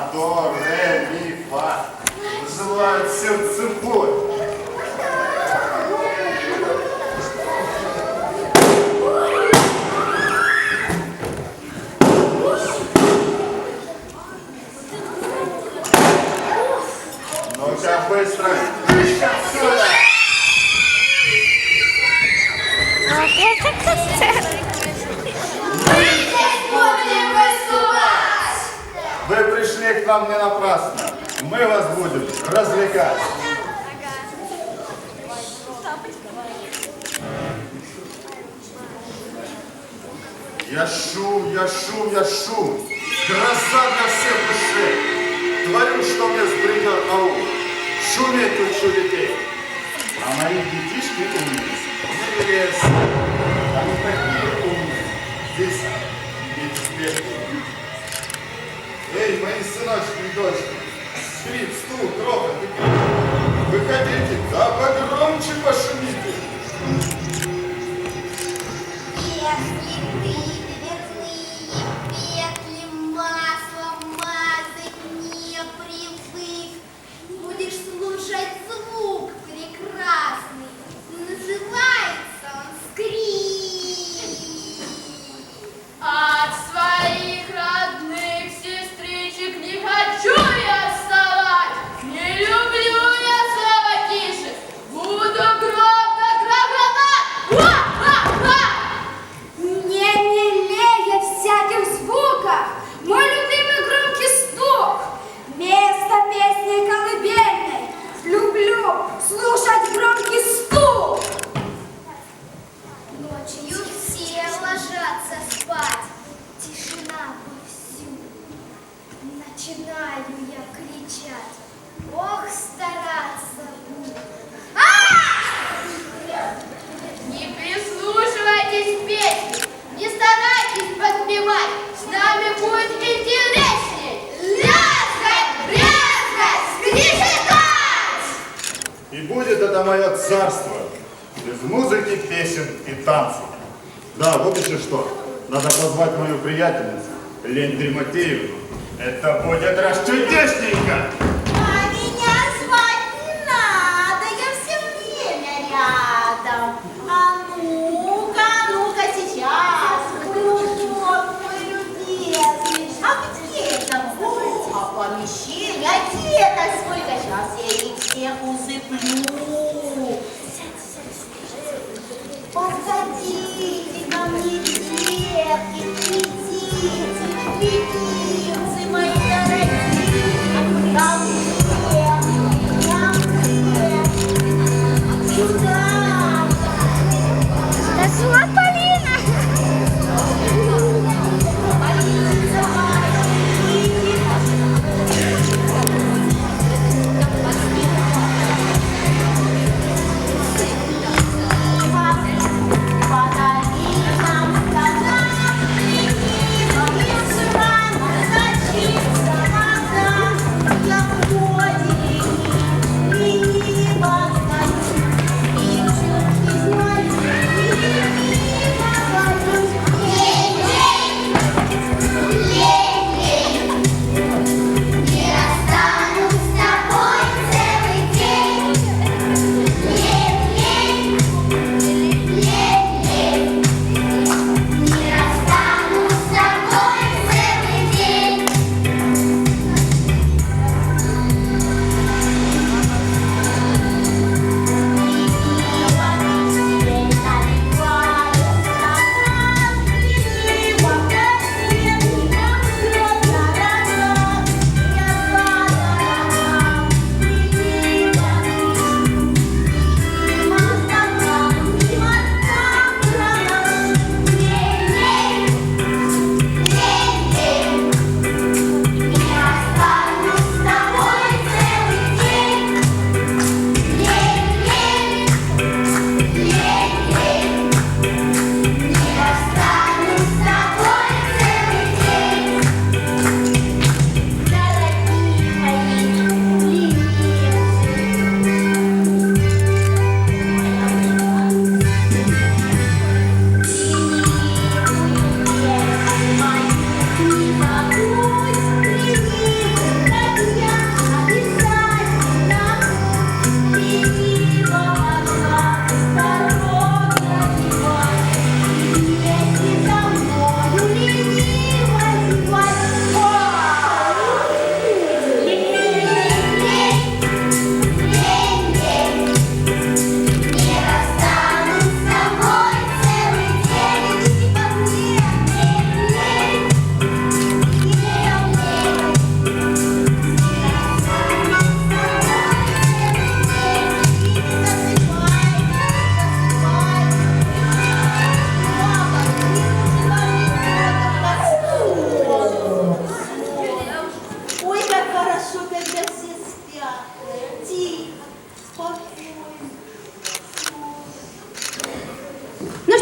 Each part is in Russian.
ла, до, ре, ми, фа. Называют сердцевой. Ну-ка, быстро. Отсюда. Вот это концерт. Вы пришли к нам не напрасно. Мы вас будем развлекать. Я шум, я шум, я шум. Гроза для всех ушей. Творю, что мне сбредет на ум. Шуметь учу детей. А мои детишки умные. Не лезь. Они такие умные. Здесь ведь эй, мои сыночки и дочки. Скрип, стул, грохот и крик. Выходите, да погромче пошумите. Начинаю я кричать. Ох, стараться буду. Не прислушивайтесь к песне, не старайтесь подпевать. С нами будет интересней. Лязгать, брязгать, скрежетать! И будет это мое царство без музыки, песен и танцев. Да, вот еще что. Надо позвать мою приятельницу, Лень Дримотеевну. Это будет расчудесненько! А меня звать не надо, я все время рядом. А ну-ка, сейчас. Вот мой любезный. А где это? А помещение? А где это? Сколько? Сейчас я их всех усыплю. Подходите ко мне, девки, птицы мои дорогие, ко мне, сюда. Дошла Полина. Я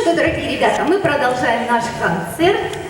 что, дорогие ребята, мы продолжаем наш концерт.